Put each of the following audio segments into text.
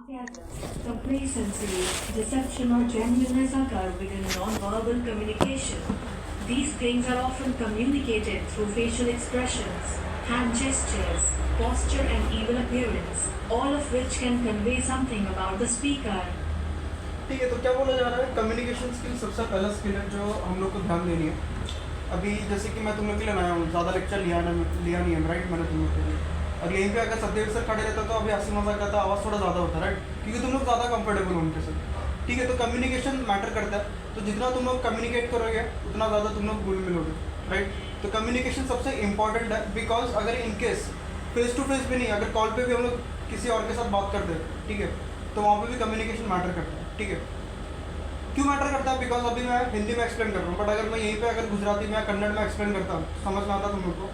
Complacency, deception, or genuineness occur within non-verbal communication. These things are often communicated through facial expressions, hand gestures, posture, and even appearance, all of which can convey something about the speaker. ठीक है, तो क्या बोला जा रहा है, communication skill सबसे पहला स्किल है जो हम लोग को ध्यान देनी है। अभी जैसे कि मैं तुम लोग के लिए आया हूँ, ज़्यादा लेक्चर लिया नहीं है, राइट। मैंने तुम लोग के लिए, और यहीं पे अगर सत्यदेव सर खड़े रहता तो अभी हंसी मजाक करता, आवाज़ थोड़ा ज़्यादा होता, राइट, क्योंकि तुम लोग ज़्यादा कंफर्टेबल हो उनके साथ। ठीक है, तो कम्युनिकेशन मैटर करता है। तो जितना तुम लोग कम्युनिकेट करोगे उतना ज़्यादा तुम लोग घुल मिलोगे, राइट। तो कम्युनिकेशन सबसे इंपॉर्टेंट है, बिकॉज अगर इनकेस फेस टू फेस भी नहीं, अगर कॉल पे भी हम लोग किसी और के साथ बात करते हैं, ठीक है, तो वहाँ पे भी कम्युनिकेशन मैटर करता है। ठीक है, क्यों मैटर करता है, बिकॉज अभी मैं हिंदी में एक्सप्लेन कर रहा हूँ, बट अगर मैं यहीं पे अगर गुजराती में या कन्नड़ में एक्सप्लेन करता हूँ, समझ में आता तुम लोग को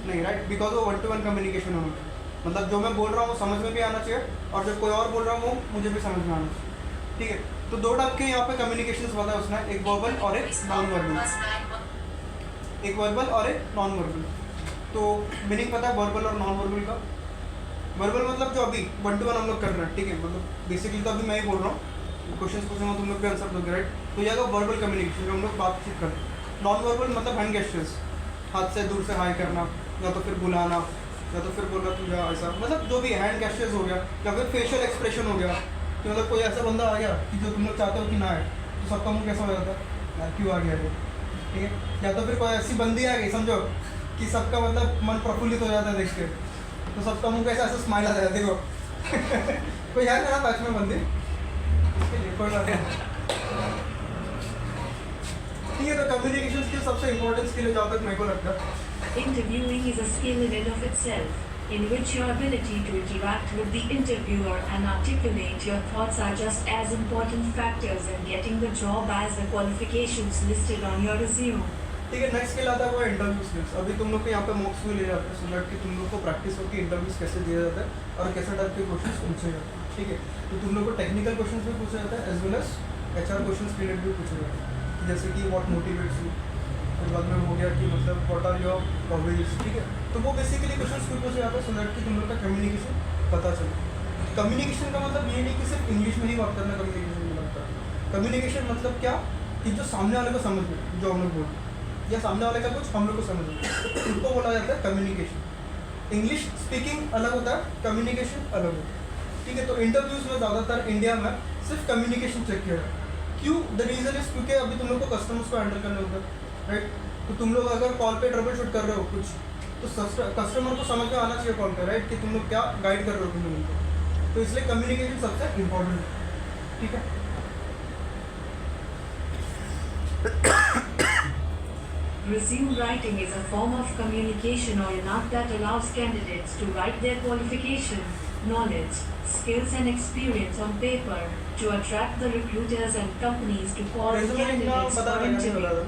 नहीं, राइट, बिकॉज वो 1-to-1 कम्युनिकेशन होना चाहिए। मतलब जो मैं बोल रहा हूँ वो समझ में भी आना चाहिए, और जब कोई और बोल रहा हूँ वो मुझे भी समझ में आना चाहिए। ठीक है, तो दो टाइप के यहाँ पे कम्युनिकेशन बताया उसने, एक वर्बल और एक नॉन वर्बल, एक वर्बल और एक नॉन वर्बल। तो मीनिंग पता है वर्बल और नॉन वर्बल का? वर्बल मतलब जो अभी 1-to-1 हम लोग कर रहे हैं, ठीक है, मतलब बेसिकली तो अभी मैं ही बोल रहा हूँ, क्वेश्चन पूछूंगा तुम लोग भी आंसर दोगे, राइट। तो यह वर्बल कम्युनिकेशन जो हम लोग बातचीत करते हैं। नॉन वर्बल मतलब हैंड गेस्चर्स, हाथ से दूर से हाई करना, या तो फिर बुलाना, या तो फिर बोलना तुझे ऐसा, मतलब जो भी हैंड गेस्चर्स हो गया, या फिर फेशियल एक्सप्रेशन हो गया, कि मतलब कोई ऐसा बंदा आ गया कि जो तुम लोग चाहते हो कि ना आए, तो सबका मुँह कैसा हो जाता है यार, क्यों आ गया ये, ठीक है। या तो फिर कोई ऐसी बंदी आ गई समझो कि सबका मतलब मन प्रफुल्लित हो जाता है देख के, तो सबका मुँह कैसा ऐसा स्माइल आ जाता है, देखो कोई है ना बैच में बंदी, कोई बात नहीं। ठीक है, तो कम्युनिकेशन स्किल सबसे इम्पोर्टेंट स्किल है जहाँ तक मेरे को लगता है। Interviewing is a skill in and of itself, in which your ability to interact with the interviewer and articulate your thoughts are just as important factors in getting the job as the qualifications listed on your resume. ठीक है, next skill आता है वो interview skills. अभी तुम लोग को यहाँ पे मॉक्स भी ले जाते हैं, सो दैट कि तुम लोग को प्रैक्टिस हो कि इंटरव्यूज कैसे दिया जाता है और कैसे टाइप के क्वेश्चंस पूछे जाते हैं। ठीक है, तो तुम लोग को टेक्निकल क्वेश्चंस भी पूछा जाता है, as well as HR questions related भी पूछे जाते हैं, जैसे कि व्हाट मोटिवेट्स यू, फिर बाद में हो गया कि मतलब व्हाट आर योर हॉबीज। ठीक है, तो वो बेसिकली क्वेश्चंस भी पूछे जाते हैं, सो दैट कि तुम लोग का कम्युनिकेशन पता चले। कम्युनिकेशन का मतलब ये नहीं कि सिर्फ इंग्लिश में ही बात करना कम्युनिकेशन में लगता है। कम्युनिकेशन मतलब क्या, कि जो सामने वाले को समझ में, जो हम लोग बोल या सामने वाले का कुछ हम लोग को समझ में, उसको बोला जाता है कम्युनिकेशन। इंग्लिश स्पीकिंग अलग होता है, कम्युनिकेशन अलग होता है। ठीक है, तो इंटरव्यूज में ज़्यादातर इंडिया में सिर्फ कम्युनिकेशन चेक किया है। क्यों? द रीज़न इज क्योंकि अभी तुम लोग को कस्टमर्स को हैंडल करना होता है, राइट। तो तुम लोग अगर कॉल पे ट्रबल शूट कर रहे हो कुछ, तो कस्टमर को समझ में आना चाहिए कॉल पे, राइट, कि तुम लोग क्या गाइड कर रहे हो तुम लोगों को। तो इसलिए कम्युनिकेशन सबसे इम्पोर्टेंट है। ठीक है, Resume writing is a form of communication or an art that allows candidates to write their qualifications, knowledge, skills and experience on paper to attract the recruiters and companies to call resume लिखना candidates बता for रहे हैं interview.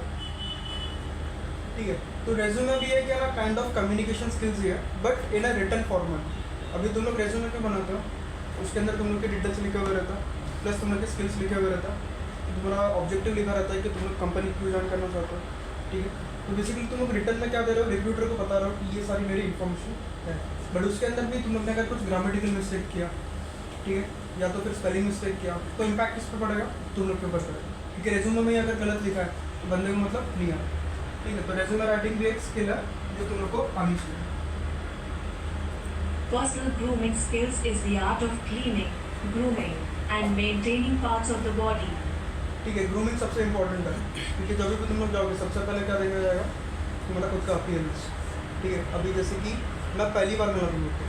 ठीक है, तो resume भी है क्या ना, काइंड ऑफ कम्युनिकेशन स्किल्स ही है, but in a written format. अभी तुम लोग रेज्यूमे क्यों बनाते हो, उसके अंदर तुम लोग के डिटेल्स लिखे हुए रहता है, प्लस तुम लोग के स्किल्स लिखे हुए रहता है, तुम्हारा ऑब्जेक्टिव लिखा रहता है कि तुम लोग कंपनी क्यों ज्वाइन करना चाहते हो। ठीक है, तो बेसिकली तुम लोग रिटर्न में क्या दे रहे हो, रिक्रूटर को बता रहे हो कि ये सारी मेरी इन्फॉर्मेशन है, बट उसके अंदर भी तुम लोग ने अगर कुछ ग्रामेटिकल मिस्टेक किया, ठीक है, या तो फिर स्पेलिंग मिस्टेक किया, तो इम्पैक्ट किस पर पड़ेगा, तुम लोग के ऊपर पड़ेगा, क्योंकि रेज्यूमे में ही अगर गलत लिखा है तो बंदे को मतलब नहीं आया। ठीक है, तो रेज्यूमे राइटिंग भी एक स्किल है जो तुम लोग को आनी चाहिए। Personal grooming skills is the art of cleaning, grooming, and maintaining parts of the body. ठीक है, ग्रूमिंग सबसे इंपॉर्टेंट है, क्योंकि जब भी तुम लोग जाओगे सबसे पहले क्या देखा जाएगा, तुम्हारा खुद का अपीयरेंस। ठीक है, अभी जैसे कि मैं पहली बार मिला तुम लोग को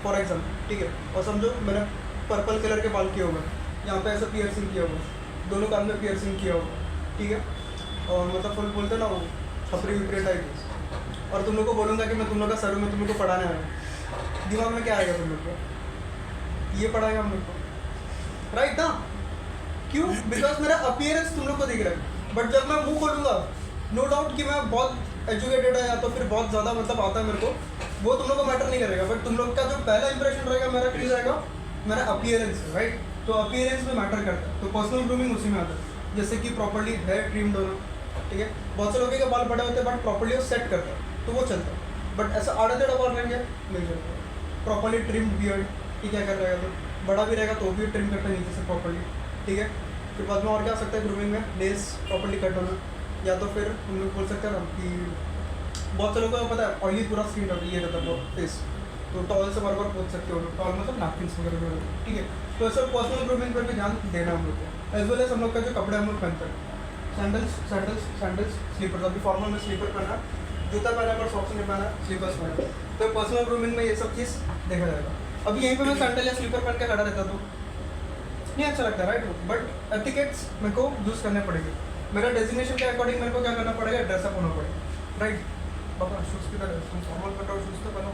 फॉर एग्जाम्पल, ठीक है, और समझो मैंने पर्पल कलर के बाल किए होगा, यहाँ पे ऐसा पियर्सिंग किया होगा, दोनों कान में पियर्सिंग किया होगा, ठीक है, और मतलब फुल बोलते ना वो छपरी विपरी टाइप, और तुम लोग को बोलूँगा कि मैं तुम लोग का सर में तुम लोग को पढ़ाने आया, दिमाग में क्या आएगा तुम लोग को, ये पढ़ाएगा हम लोग को, राइट ना। क्यों? बिकॉज मेरा अपीयरेंस तुम लोग को दिख रहा है, बट जब मैं मुंह खोलूँगा, नो डाउट कि मैं बहुत एजुकेटेड है या तो फिर बहुत ज़्यादा मतलब आता है मेरे को, वो तुम लोग को मैटर नहीं करेगा, बट तुम लोग का जो पहला इंप्रेशन रहेगा मेरा क्लियर रहेगा, मेरा अपीयरेंस, राइट। तो अपीयरेंस में मैटर करता है, तो पर्सनल ग्रूमिंग उसी में आता है, जैसे कि प्रॉपर्ली हेयर ट्रिम्ड होना। ठीक है, बहुत से लोगों के बाल बड़े होते हैं बट प्रॉपर्ली वो सेट करता है तो वो चलता है, बट ऐसा आड़े टेढ़ा बाल रहेंगे नहीं चलता। प्रॉपर्ली ट्रिम्ड बियर्ड, कि क्या कर रहेगा, तो बड़ा भी रहेगा तो भी ट्रिम करना नीचे से प्रॉपर्ली, ठीक है। फिर बाद में और क्या आ सकता है ग्रूमिंग में, नेल्स प्रॉपर्ली कट होना, या तो फिर हम लोग बोल सकते हैं ना कि बहुत से लोगों को पता है ऑयली पूरा स्किन रहता है, ये रहता है फेस, तो टॉवल से बार पोंछ सकते हो, टॉवल मतलब नैपकिन्स वगैरह में, ठीक है। तो ऐसा पर्सनल ग्रूमिंग पर भी ध्यान देना हम लोग को, एज वेल एज हम लोग का जो कपड़े हम लोग पहनते हैं, सैंडल्स स्लीपर्स, अभी फॉर्मल में स्लीपर पहना, जूता पहना पर सॉक्स नहीं पहना, स्लीपर्स पहना, तो पर्सनल ग्रूमिंग में ये सब चीज़ देखा जाएगा। अभी यहीं पे मैं सैंडल या स्लीपर पहन के खड़ा रहता तो नहीं अच्छा लगता, राइट। बट एथिकेट्स मेरे को यूज़ करने पड़ेंगे, मेरा डेजिग्नेशन के अकॉर्डिंग मेरे को क्या करना पड़ेगा, ड्रेसअप होना पड़ेगा, राइट। पापा शूज़ की तरह तुम फॉर्मल पहन रहे हो, शूज़ तो पहनो।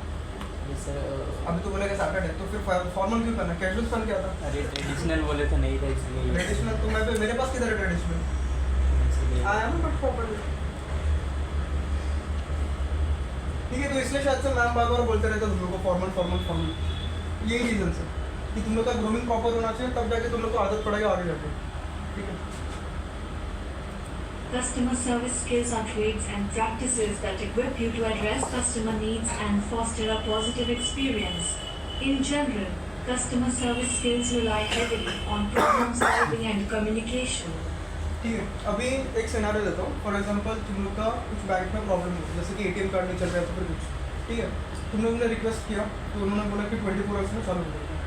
अभी तो बोलेगा सैटरडे, तो फिर फॉर्मल क्यों पहना, कैजुअल पहन के आता। अरे ट्रेडिशनल बोले तो नहीं था इसलिए। ट्रेडिशनल तो मैं मेरे पास किधर है traditional, I am but properly, ठीक है। तो इसलिए शायद से मैम बार बार बोलते रहते तुम लोग को फॉर्मल फॉर्मल फॉर्मल, यही रीजन है कि तुम लोग का ग्रूमिंग प्रॉपर होना चाहिए, तब जाके तुम लोग को आदत पड़ेगा आगे जाके, ठीक है। Customer service skills are traits and practices that equip you to address customer needs and foster a positive experience. In general, customer service skills rely heavily on problem solving and communication. ठीक है, अभी एक scenario देता हूँ। For example तुम लोग का कुछ बैंक में प्रॉब्लम हो, जैसे कि एटीएम कार्ड नहीं चल रहा है तो फिर कुछ, ठीक है। तुम लोगों ने रिक्वेस्ट किया तो उन्होंने बोला कि 24 आवर्स में चालू हो जाएगा,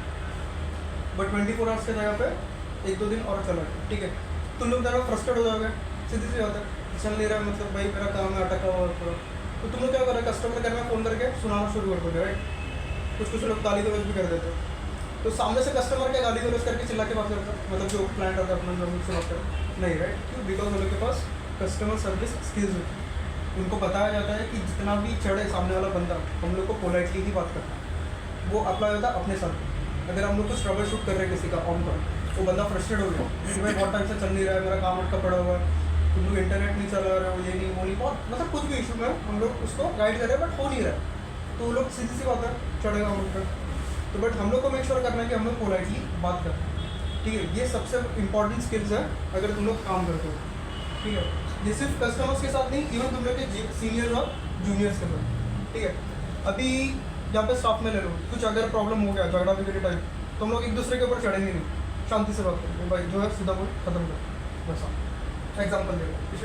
बट 24 आवर्स के जगह पे 1-2 दिन और चला गया, ठीक है। तुम लोग ज़्यादा फ्रस्ट्रेट हो जाओगे, सीधी सी बात है, चल नहीं रहा है, मतलब भाई मेरा काम है अटका हुआ पूरा, तो तुम लोग क्या करोगे, कस्टमर केयर में फ़ोन करके सुनाना शुरू कर दोगे, राइट। कुछ लोग गाली गलौज भी कर देते हैं, तो सामने से कस्टमर के गाली गलौज करके चिल्ला के बात करता है, मतलब जो क्लाइंट आता है अपना जो मुझसे बात करता है, नहीं, राइट। क्यों, बिकॉज उन लोग के पास कस्टमर सर्विस स्किल्स होती है, उनको बताया जाता है कि जितना भी चढ़े सामने वाला बंदा, हम लोग को पोलाइटली ही बात करना है, वो अप्लाई होता है अपने साथ। अगर हम लोग कुछ ट्रबल शूट कर रहे हैं किसी का ऑन पर, वो बंदा फ्रस्ट्रेट हो गया कि भाई बहुत टाइम से चल नहीं रहा है, मेरा काम अटका पड़ा हुआ है, तुम लोग इंटरनेट नहीं चला रहे हो, ये नहीं वो नहीं, बहुत मतलब कुछ भी इशू में हम लोग उसको गाइड कर रहे हैं बट हो नहीं रहा है, तो वो लोग सीधी सी बात है चढ़ेगा हम लोग पर। तो बट हम लोग को मेक श्योर करना है कि हम लोग पोलाइटली बात करें, ठीक है। ये सबसे इंपॉर्टेंट स्किल्स है अगर तुम लोग काम करते हो, ठीक है। ये सिर्फ कस्टमर्स के साथ नहीं, इवन तुम लोग के सीनियर्स और जूनियर्स के साथ, ठीक है। अभी जहाँ पे स्टाफ में ले लो, कुछ अगर प्रॉब्लम हो गया, झगड़ा बिगड़ी टाइप, तो हम लोग एक दूसरे के ऊपर चढ़ेंगे नहीं, शांति से बात करेंगे, भाई जो है सीधा बोल खत्म कर, बस एग्जाम्पल दे, ठीक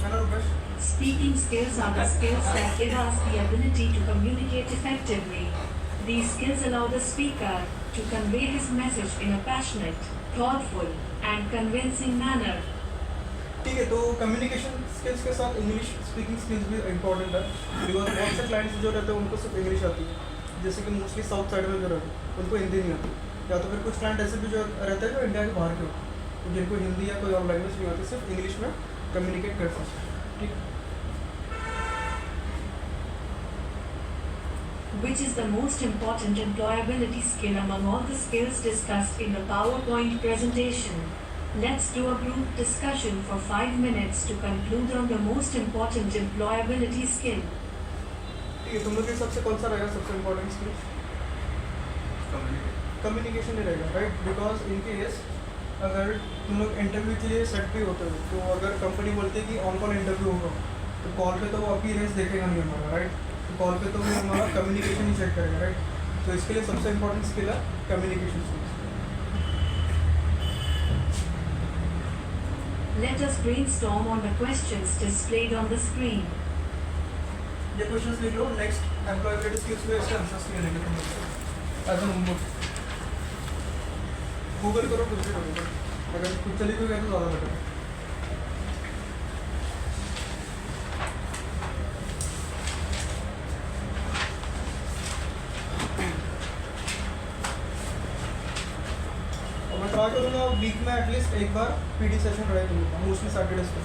है ना Rupesh. Speaking skills are the skills that give us the ability to communicate effectively. These skills allow the speaker to convey his message in a passionate, thoughtful, and convincing manner. ठीक है, तो कम्युनिकेशन स्किल्स के साथ English speaking skills भी important है, because बहुत से clients जो रहते हैं उनको सिर्फ इंग्लिश आती है, जैसे कि मोस्टली साउथ साइड में जो रहते हैं उनको हिंदी नहीं आती, या तो फिर कुछ क्लाइंट ऐसे भी जो रहते हैं जो इंडिया के बाहर के होते हैं, तो जिनको हिंदी या कोई और लैंग्वेज नहीं आती, सिर्फ इंग्लिश में कम्युनिकेट कर सकते हैं, ठीक है। Which is the most important employability skill among all the skills discussed in the PowerPoint presentation? Let's do a group discussion for 5 minutes to conclude on the most important employability skill. ठीक है, तुम लोग के हिसाब से कौन सा रहेगा सबसे इम्पोर्टेंट स्किल? कम्युनिकेशन ही रहेगा, राइट। बिकॉज इन केस अगर तुम लोग इंटरव्यू के लिए सेट भी होते हो, तो अगर कंपनी बोलती है कि ऑन कॉल इंटरव्यू होगा, तो कॉल पे तो वो अपीयरेंस देखेगा नहीं हमारा, राइट। तो कॉल पे तो वो हमारा कम्युनिकेशन ही चेक करेगा, राइट। तो इसके लिए सबसे इम्पोर्टेंट स्किल है communication skills. Let us brainstorm on the questions displayed on the screen. ये क्वेश्चंस लिख लो, नेक्स्ट एम्प्लॉयबिलिटी स्किल्स में इसके आंसर्स नहीं लेंगे तुम लोग एज एन होमवर्क, गूगल करो, कुछ भी करो, अगर खुद चली हुई है तो ज़्यादा बेटर है। और मैं ट्राई करूँगा वीक में एटलीस्ट एक बार पीडी सेशन ट्राई करूँगा, मोस्टली सैटरडेज को।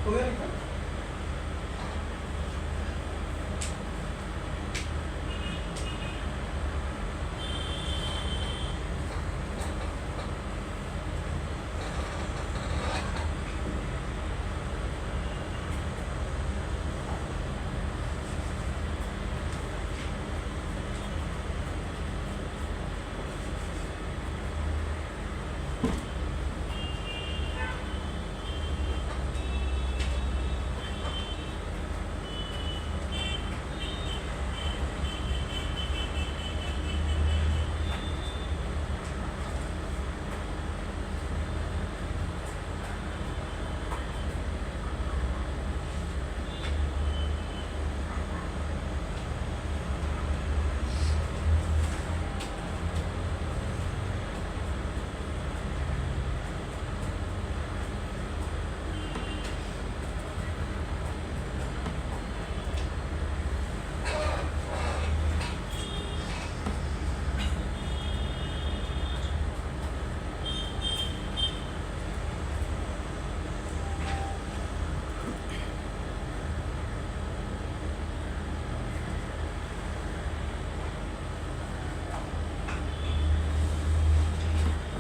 हो गया लिखा?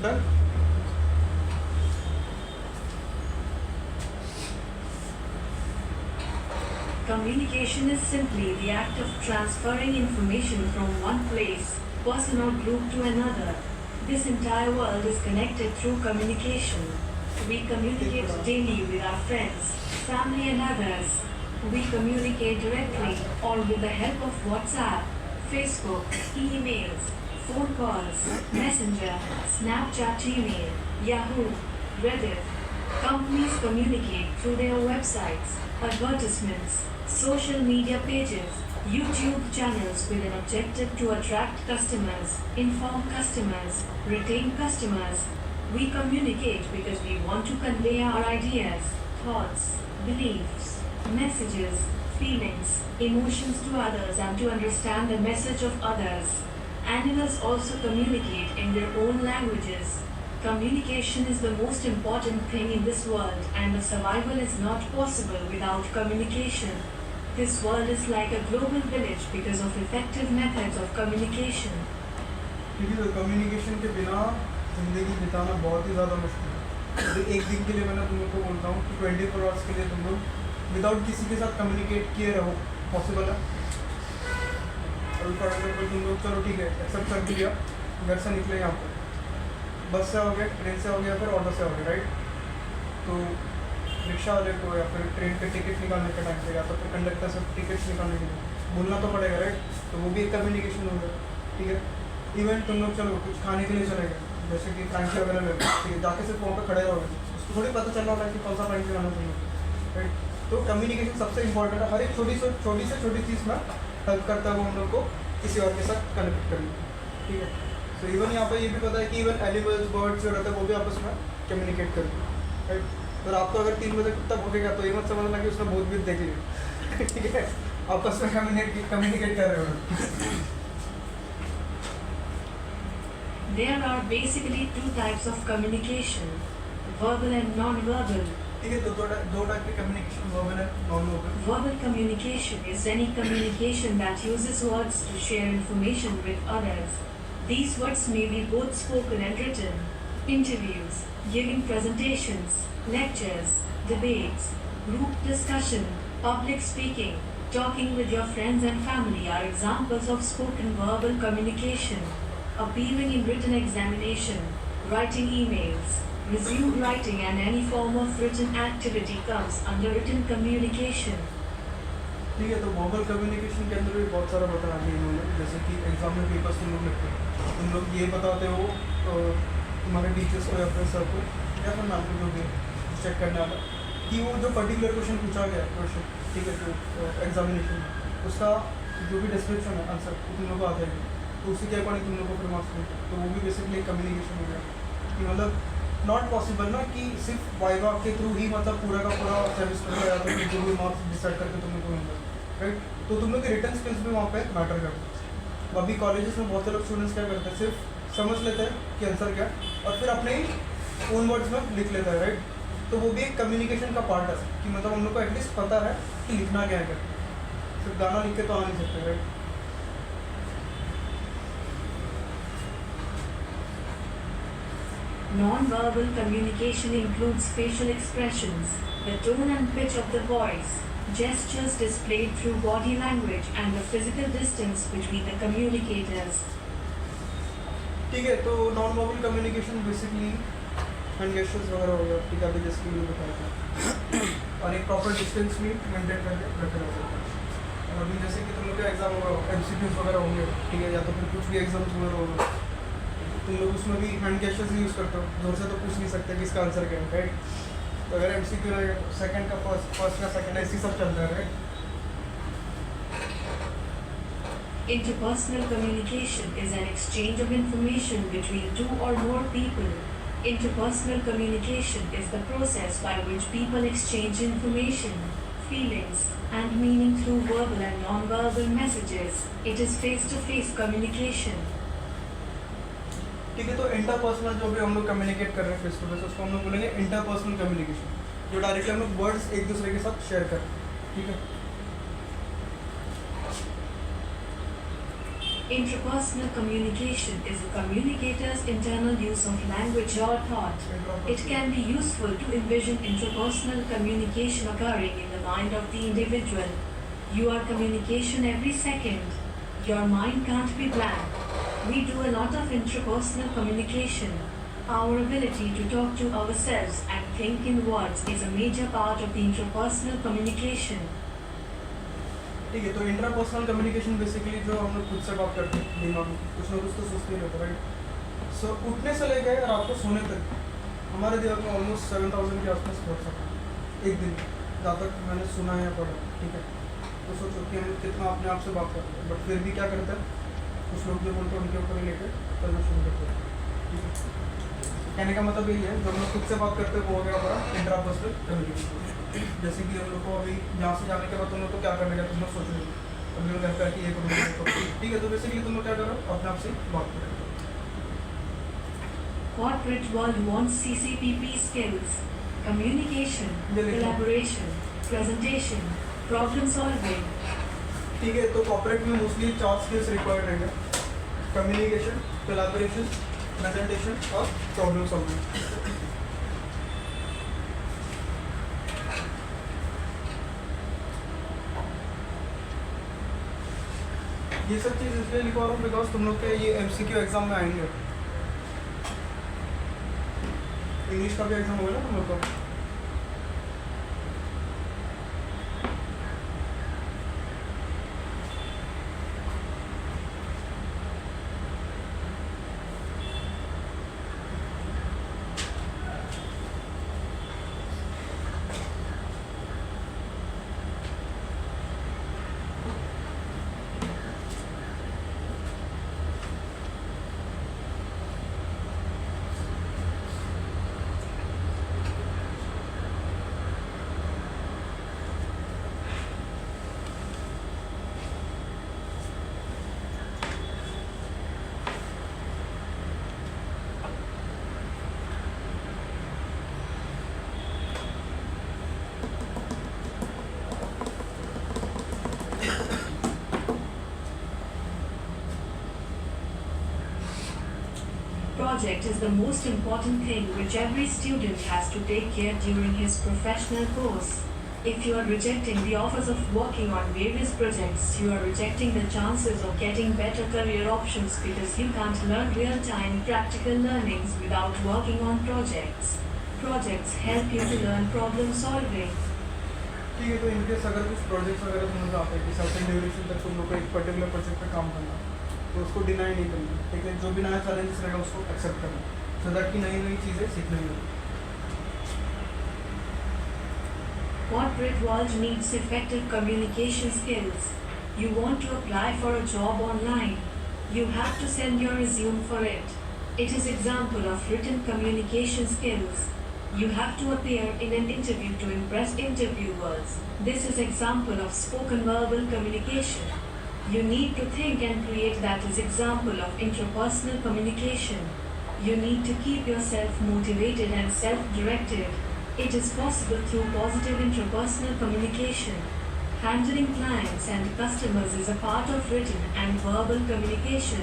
Done? Communication is simply the act of transferring information from one place, person or group to another. This entire world is connected through communication. We communicate daily with our friends, family and others. We communicate directly or with the help of WhatsApp, Facebook, emails, phone calls, Messenger, Snapchat email, Yahoo, Reddit. Companies communicate through their websites, advertisements, social media pages, YouTube channels with an objective to attract customers, inform customers, retain customers. We communicate because we want to convey our ideas, thoughts, beliefs, messages, feelings, emotions to others and to understand the message of others. Animals also communicate in their own languages. Communication is the most important thing in this world and the survival is not possible without communication. This world is like a global village because of effective methods of communication. क्योंकि तो communication के बिना ज़िंदगी बिताना बहुत ही ज़्यादा मुश्किल है। तो एक दिन के लिए मैंने तुम लोग को बोलता हूँ कि 24 आवर्स के लिए तुम लोग विदाउट किसी के साथ कम्युनिकेट किए रहो, पॉसिबल है? और फॉर एग्जाम्पल तुम लोग चलो ठीक है एक्सेप्ट कर दिया, घर से निकले यहाँ पर, बस से आओगे, ट्रेन से आओगे या फिर ऑटो से आओगे, राइट? तो रिक्शा वाले को या फिर ट्रेन के टिकट निकालने के टाइम पे या फिर कंडक्टर से टिकट्स निकालने के लिए बोलना तो पड़ेगा, राइट? तो वो भी एक कम्युनिकेशन होगा, ठीक है? इवन तुम लोग चलो कुछ खाने के लिए चले गए, जैसे कि फ्रैंकी वगैरह ले लो, ठीक है? जाके सिर्फ वहाँ पे खड़े रहोगे, उसको थोड़ी पता चल रहा है कि कौन सा फ्रैंकी खाना चाहिए, राइट? तो कम्युनिकेशन सबसे इंपॉर्टेंट है। हर एक छोटी से छोटी चीज़ में हेल्प करता है वो हम लोग को किसी और के साथ कनेक्ट करने, ठीक है? तो इवन यहाँ पे ये भी पता है कि इवन एनिमल्स, बर्ड्स जो रहते हैं वो भी आपस में कम्युनिकेट करते हैं, राइट? और आपको अगर 3 बजे कुत्ता भौंकेगा तो ये मत समझना कि उसने भूत भी देख लिया, ठीक है? आपस में कम्युनिकेट कर रहे हो। There are basically two types of communication, verbal and non-verbal. ठीक है, तो दो टाइप की कम्युनिकेशन, वर्बल है, non verbal. Verbal communication is any communication that uses words to share information with others. These words may be both spoken and written. Interviews, giving presentations, lectures, debates, group discussion, public speaking, talking with your friends and family are examples of spoken verbal communication. Appearing in written examination, writing emails, resume writing and any form of written activity comes under written communication. ठीक है, तो verbal communication के अंदर भी बहुत सारा बता दिया इन्होंने, जैसे कि एग्जाम में पेपर्स तुम लोग लिखते हो, तुम लोग ये बताते हो तुम्हारे टीचर्स को या फिर सर को या फिर मैम को जो भी चेक करने वाला कि वो जो पर्टिकुलर क्वेश्चन पूछा गया क्वेश्चन, ठीक है, जो एग्जामिनेशन में उसका जो भी डिस्क्रिप्शन है आंसर वो तुम लोग को आ जाएगी, तो उसी के अकॉर्डिंग तुम लोग को फिर मार्क्स मिलते हैं। तो वो भी बेसिकली कम्युनिकेशन हो गया कि मतलब नॉट पॉसिबल ना कि सिर्फ वाइवा के थ्रू ही मतलब पूरा का पूरा सेमेस्टर का या तो जो भी मार्क्स डिसाइड करके तुम लोग को मिलता है, राइट? तो तुम लोग के रिटर्न स्किल्स भी वहाँ पे मैटर करते हैं। अभी कॉलेजेस में बहुत से लोग स्टूडेंट्स क्या करते हैं, सिर्फ समझ लेते हैं कि आंसर क्या है और फिर अपने ही ओन वर्ड्स में लिख लेता है, राइट? तो वो भी एक कम्युनिकेशन का पार्ट है कि मतलब हम लोग को एटलीस्ट पता है कि लिखना क्या है, सिर्फ गाना लिख के तो आ नहीं सकते, right. Non-verbal communication includes facial expressions, the tone and pitch of the voice, gestures displayed through body language, and the physical distance between the communicators. ठीक है, तो non verbal communication basically hand gestures वगैरह हो गया, ठीक है, अभी जैसे मैंने बताया था, और एक प्रॉपर डिस्टेंस भी मेंटेन करके रखना होता है। और अभी जैसे कि तुम लोग का एग्जाम होगा, एमसीक्यूज वगैरह होंगे, ठीक है, या तो फिर कुछ भी एग्जाम्स वगैरह होगा, तुम लोग उसमें भी हैंड गेस्चर्स यूज़ करते हो, जोर से तो पूछ नहीं सकते कि इसका आंसर क्या है, राइट। तो अगर एमसीक्यू रहेगा तो सेकंड का फर्स्ट का सेकंड, ऐसी सब चलता है, right. Interpersonal communication is an exchange of information between two or more people. Interpersonal communication is the process by which people exchange information, feelings, and meaning through verbal and non-verbal messages. It is face-to-face communication. ठीक है, तो interpersonal जो भी हम लोग communicate कर रहे हैं फेस टू फेस, उसको हम लोग बोलेंगे इंटरपर्सनल कम्युनिकेशन, जो डायरेक्टली हम लोग वर्ड्स एक दूसरे के साथ शेयर कर रहे हैं, ठीक है। Interpersonal communication is a communicator's internal use of language or thought. It can be useful to envision interpersonal communication occurring in the mind of the individual. You are communication every second. Your mind can't be blank. We do a lot of interpersonal communication. Our ability to talk to ourselves and think in words is a major part of the interpersonal communication. ठीक है, तो interpersonal communication basically जो हम लोग खुद से बात करते हैं, दिमाग में कुछ ना कुछ तो सोचते ही रहते हैं, राइट। सो उठने से लेकर रात को सोने तक हमारे दिमाग में ऑलमोस्ट 7000 के आसपास पहुँच सकता है एक दिन, जहाँ तक मैंने सुना है या पढ़ा, ठीक है। तो सोचो कि हम लोग कितना अपने आप से बात करते हैं, बट फिर भी क्या करते हैं, कुछ लोग जो बोलते हैं उनके ऊपर लेकर करना शुरू करते हैं, ठीक है। कहने का मतलब यही है, जो हम लोग खुद से बात करते हैं वो हो गया हमारा इंटरपर्सनल कम्युनिकेशन। जैसे कि हम लोग को अभी यहाँ से जाने के बाद तुम लोग को क्या करने का तुम लोग सोच रहे हो, तुम लोग घर पर कि ये करो, ठीक है। तो बेसिकली तुम लोग क्या करो, अपने आप से बात करो। Corporate world wants CCPP skills: communication, collaboration, presentation, problem solving. ठीक है, तो कॉर्पोरेट में मोस्टली 4 स्किल्स रिक्वायर्ड रहेंगे: कम्युनिकेशन, कोलैबोरेशन, प्रेजेंटेशन और प्रॉब्लम सॉल्विंग। ये सब चीज़ इसलिए लिखवा रहा हूँ बिकॉज तुम लोग के ये एमसीक्यू एग्जाम में आएंगे। इंग्लिश का भी एग्जाम होगा ना तुम लोग का। Project is the most important thing which every student has to take care during his professional course. If you are rejecting the offers of working on various projects, you are rejecting the chances of getting better career options because you can't learn real-time practical learnings without working on projects. Projects help you to learn problem solving. ठीक है, तो in case अगर कुछ projects वगैरह तुम लोग आते हैं कि सर्टेन ड्यूरेशन तक तुम लोग को एक पर्टिकुलर प्रोजेक्ट पे काम करना, तो उसको डिनाई नहीं करना, ठीक है। जो भी नया चैलेंजेस रहेगा उसको एक्सेप्ट करना, सो दैट कि नई नई चीज़ें सीखने मिलेंगी। Corporate world needs effective communication skills. You want to apply for a job online. You have to send your resume for it. It is example of written communication skills. You have to appear in an interview to impress interviewers. This is example of spoken verbal communication. You need to think and create, that is example of interpersonal communication. You need to keep yourself motivated and self-directed. It is possible through positive interpersonal communication. Handling clients and customers is a part of written and verbal communication.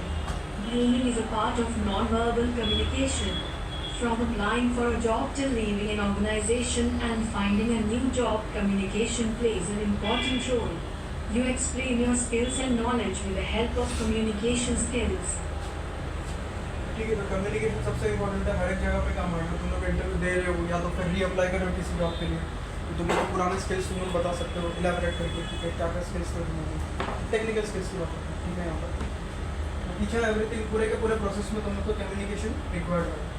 Grooming is a part of non-verbal communication. From applying for a job till leaving an organization and finding a new job, communication plays an important role. You explain your skills and knowledge with the help of communication skills. ठीक है, तो communication सबसे important है। हर एक जगह पे काम आएगा। तुम लोग इंटरव्यू दे रहे हो या तो फिर रीअप्लाई कर रहे हो किसी जॉब के लिए, तो तुम लोग पुराने स्किल्स तुम लोग बता सकते हो इलेबोरेट करके, ठीक है, क्या क्या स्किल्स थे तुम्हारे, टेक्निकल स्किल्स की बात करते हैं, ठीक है। यहाँ पर ईच एंड एवरीथिंग पूरे के पूरे प्रोसेस में तुम लोग को कम्युनिकेशन रिक्वायर्ड है।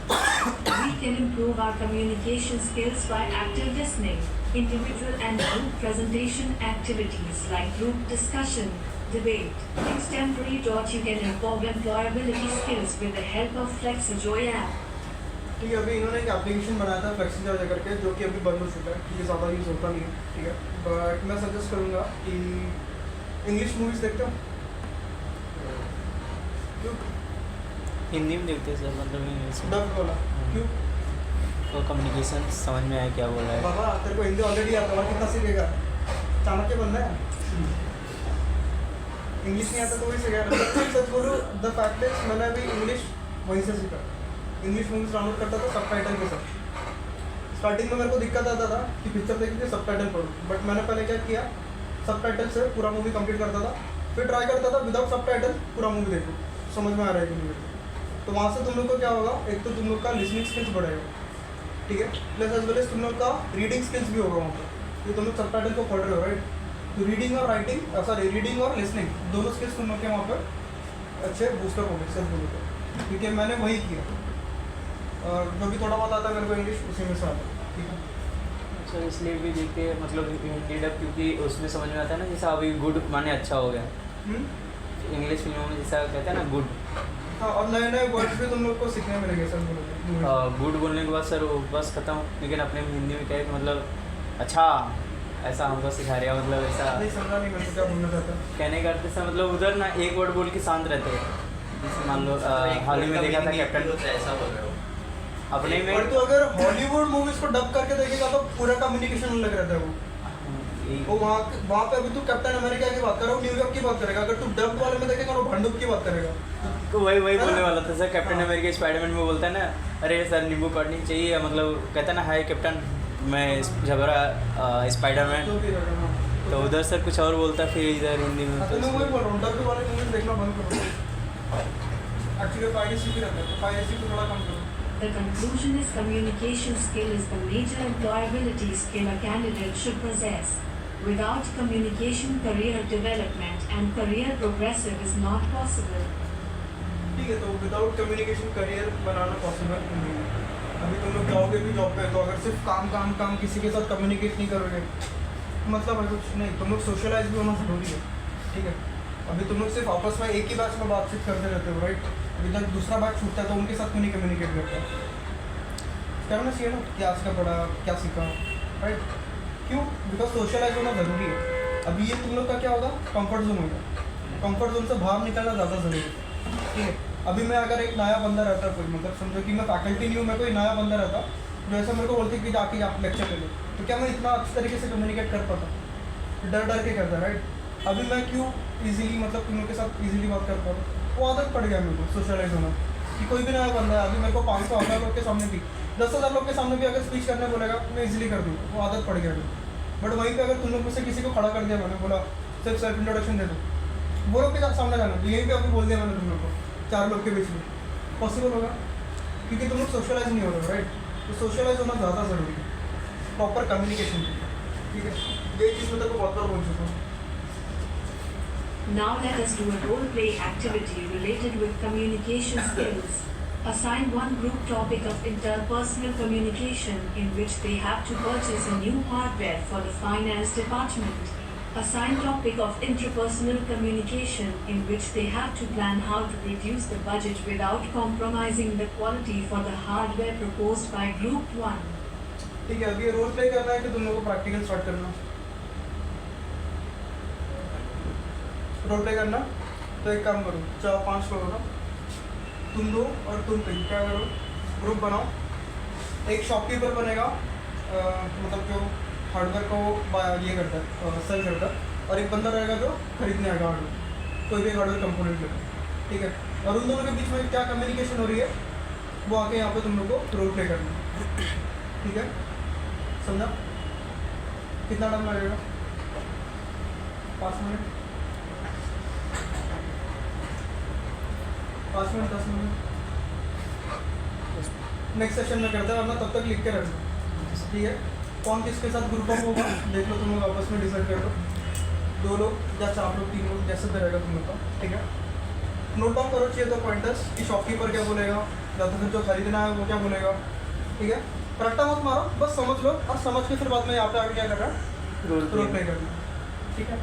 We can improve our communication skills by active listening. Individual and group presentation activities like group discussion, debate, extemporary. You can improve employability skills with the help of FlexiJoy app. ठीक है, अभी इन्होंने एक application बनाया था FlexiJoy करके, जो कि अभी बंद हो चुका है, ठीक है, ज़्यादा यूज़ होता नहीं है, ठीक है। बट मैं सजेस्ट करूँगा कि इंग्लिश मूवीज़ देखते हो क्यों? हिंदी में देखते हैं सर, मतलब इंग्लिश में। डब बोला क्यों? तो कम्युनिकेशन समझ में आया क्या बोल रहा है। बाबा तेरे को हिंदी ऑलरेडी आता है, कितना सीखेगा? चाणक्य बनना है। इंग्लिश नहीं आता तो वही सीखेगा। सच बोलूं, द फैक्ट इज मैंने अभी इंग्लिश वहीं से सीखा। इंग्लिश मूवीज डाउनलोड करता था सबटाइटल के साथ। स्टार्टिंग में मेरे को दिक्कत आता था कि पिक्चर देखी थी सबटाइटल पढ़ूँ, बट मैंने पहले क्या किया, सबटाइटल से पूरा मूवी कंप्लीट करता था, फिर ट्राई करता था विदाउट सबटाइटल पूरा मूवी देखूँ, समझ में आ रहा है कि नहीं। तो वहाँ से तुम लोग को क्या होगा, एक तो तुम लोग का लिसनिंग स्किल्स बढ़ेगा, ठीक है, प्लस एज वेल एज तुम लोग का रीडिंग स्किल्स भी होगा वहाँ पर, ये तुम लोग सबटाइटल को पढ़ रहे हो, राइट। तो रीडिंग और राइटिंग, सॉरी रीडिंग और लिसनिंग दोनों स्किल्स तुम लोग के वहाँ पर अच्छे बूस्टर हो गए, सच बोलो तो, क्योंकि मैंने वही किया। और जो भी थोड़ा बहुत आता है मेरे को इंग्लिश, उसी में से आता है, ठीक है। सर इसलिए भी देखते हैं, मतलब हिंदी डब, क्योंकि उसमें समझ में आता है ना, जैसा अभी गुड माने अच्छा हो गया, इंग्लिश फिल्मों में जैसा कहते हैं ना गुड। हाँ, और नए नए वर्ड्स भी तुम लोग को सीखने मिलेंगे सर, बोलो गुड बोलने के बाद सर वो बस खत्म। लेकिन अपने हिंदी में क्या है कि मतलब अच्छा ऐसा हमको सिखा रहा है, मतलब ऐसा नहीं समझा नहीं मैं तो क्या बोलना चाहता हूँ। कहने का अर्थ सर मतलब उधर ना एक वर्ड बोल के शांत रहते हैं। जैसे मान लो हाल ही में देखा था कैप्टन, ऐसा बोल रहे हो अपने में। और तो अगर हॉलीवुड मूवीज को डब करके देखेगा तो पूरा कम्युनिकेशन अलग रहता है वो वहाँ पे अभी तू कैप्टन अमेरिका की बात कर रहा हूँ, न्यूयॉर्क की बात करेगा, अगर तू डब वाले में देखेगा तो भंडुप की बात करेगा। तो वही बोलने वाला था सर, कैप्टन अमेरिका स्पाइडरमैन में बोलता है ना, अरे सर नींबू काटनी चाहिए, मतलब कहता है ना हाय कैप्टन मैं झगड़ा स्पाइडरमैन, तो उधर सर कुछ और बोलता है, फिर इधर हिंदी में। तो मैं वही बोल रहा हूँ, डब वाले मूवीज देखना बंद करो, एक्चुअली पायरेसी भी रहता है, पायरेसी को थोड़ा कम करो। The conclusion is communication skill is the major employability skill a candidate should possess. Without communication, career development and career progressive is not possible. ठीक है, तो विदाउट कम्युनिकेशन करियर बनाना पॉसिबल नहीं है। अभी तुम लोग जाओगे भी जॉब पे, तो अगर सिर्फ काम किसी के साथ कम्युनिकेट नहीं करोगे मतलब है कुछ नहीं, तुम लोग सोशलाइज भी होना जरूरी है, ठीक है। अभी तुम लोग सिर्फ आपस में एक ही बैच में बातचीत करते रहते हो, राइट। अभी जब दूसरा बैच छूटता है तो उनके साथ क्यों नहीं कम्युनिकेट करता, करना चाहिए ना, क्या आज का पढ़ा, क्या सीखा, राइट। क्यों? बिकॉज सोशलाइज होना ज़रूरी है। अभी ये तुम लोग का क्या होगा, कंफर्ट जोन होगा, कंफर्ट जोन से बाहर निकलना ज़्यादा ज़रूरी है, ठीक है। अभी मैं अगर एक नया बंदा रहता कोई, मतलब समझो कि मैं फैकल्टी नहीं हूँ, मैं कोई नया बंदा रहता जो ऐसा मेरे को बोलते कि जाके आप लेक्चर ले लो, तो क्या मैं इतना अच्छे तरीके से कम्युनिकेट कर पाता, डर के करता, राइट। अभी मैं क्यों ईजिली मतलब तुम लोग के साथ ईजिली बात कर पाता, वो आदत पड़ गया मेरे को सोशलाइज होना, कि कोई भी नया बंदा है, अभी मेरे को 500 लोग के सामने भी 10,000 लोग के सामने भी अगर स्पीच करने बोलेगा मैं इजीली कर दूँगा, वो आदत पड़ गया मेरे। बट वहीं पे अगर तुम लोग में से किसी को खड़ा कर दिया, मैंने बोला सिर्फ सेल्फ इंट्रोडक्शन दे दो, वो लोग के सामने जाना, तो यहीं पे अभी बोल दिया मैंने तुम लोग को 4 लोग के बीच में, पॉसिबल होगा क्योंकि तुम लोग सोशलाइज नहीं हो रहे, राइट। तो सोशलाइज होना ज़्यादा ज़रूरी है, प्रॉपर कम्युनिकेशन, ठीक है। ये चीज़ मैं तेरे को बहुत बार बोल चुका हूँ। Now let us do a role play activity related with communication skills. Assign one group topic of interpersonal communication in which they have to purchase a new hardware for the finance department. Assign topic of interpersonal communication in which they have to plan how to reduce the budget without compromising the quality for the hardware proposed by group 1. ठीक है, अभी ये role play करना है कि तुम लोगों को प्रैक्टिकल स्टार्ट करना, रोल प्ले करना। तो एक काम करो, 4-5 लोग हो ना, तुम दो और तुम तीन, क्या करो, ग्रुप बनाओ, एक शॉपकीपर बनेगा, मतलब जो हार्डवेयर को ये करता है, सेल करता है, और एक बंदा रहेगा जो खरीदने आएगा हार्डवेयर, कोई भी हार्डवेयर कंपोनेंट लेकर, ठीक है। और उन दोनों के बीच में क्या कम्युनिकेशन हो रही है वो आके यहाँ पे तुम लोग को रोल प्ले करना है, ठीक है, समझा? कितना टाइम लगेगा? 5 minute, 5 minute, 10 minute. Next session में करते हैं, वरना तब तक लिख के रखना, ठीक है। कौन किसके साथ ग्रुप अप होगा देख लो, तुम लोग आपस में डिसाइड कर लो, 2 लोग या 4 लोग, 3 लोग, जैसे भी रहेगा तुम लोग का, ठीक है। नोट डाउन करो चाहिए तो पॉइंटर्स कि शॉपकीपर क्या बोलेगा या तो फिर जो खरीदना है वो क्या बोलेगा, ठीक है। रट्टा मत मारो, बस समझ लो, और समझ के फिर बाद में यहाँ पे आगे क्या करना है, रोल प्ले करना, ठीक है।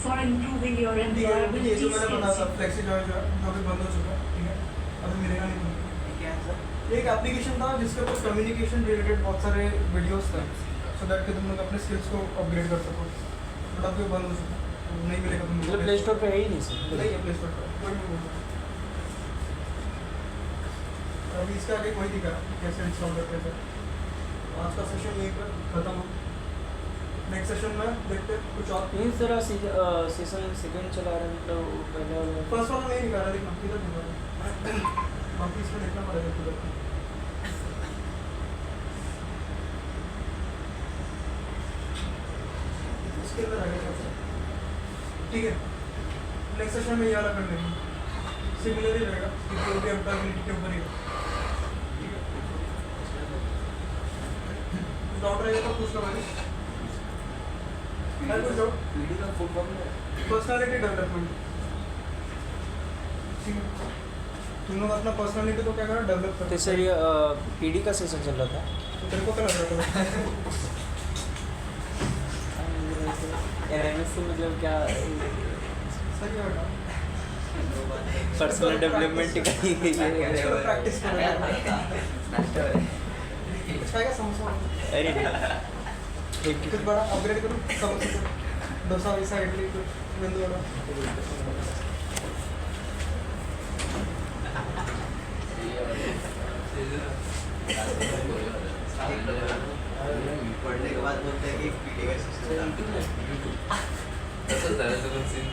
For improving your ये employability जो मैंने बताया था skills. फ्लेक्सी जॉय जो है जो अभी बंद हो चुका है, ठीक है, अभी मिलेगा नहीं तुमको। क्या है सर? एक एप्लीकेशन था जिसके ऊपर कम्युनिकेशन रिलेटेड बहुत सारे वीडियोस थे, सो दैट कि तुम लोग अपने स्किल्स को अपग्रेड कर सको, बट अब ये बंद हो चुका है, नहीं मिलेगा तुम मतलब प्ले स्टोर पे है ही नहीं सर? नहीं है प्ले स्टोर पर, कोई नहीं बोल रहा। अभी इसका आगे कोई दिखा कैसे इंस्टॉल करते हैं। आज का सेशन यहीं पर खत्म हो, नेक्स्ट सेशन में देखते हैं कुछ और। नहीं सर, सीजन सेकंड चला रहा है, मतलब पहले वाला फर्स्ट वाला नहीं दिखा रहा, देखना किधर दिखा रहा है, बाकी इसमें देखना पड़ेगा किधर। इसके अंदर आएगा सब, ठीक है। नेक्स्ट सेशन में ये वाला कर लेंगे, सिमिलर ही रहेगा, सिक्योरिटी एम्प्लॉयबिलिटी के ऊपर ही, ठीक है। डाउट रहेगा तो पूछ लो मैंने, पीडी का फुल फॉर्म है पर्सनालिटी डेवलपमेंट, ठीक है। तुम लोग अपना पर्सनालिटी को क्या करो, डेवलप करो। तो सर ये पीडी का सेशन चल रहा था, तो तेरे को क्या लग रहा था? एमएस से मतलब क्या सही है बेटा, पर्सनल डेवलपमेंट का ही चलो प्रैक्टिस करो। है इसका क्या समोसा? अरे नहीं, ठीक कुछ बड़ा अपग्रेड करो समोसा, डोसा वैसा, इडली, कुछ मेंदू वड़ा। पढ़ने के बाद बोलते हैं कि पीडी का सिस्टम तसंच झालं तर सीन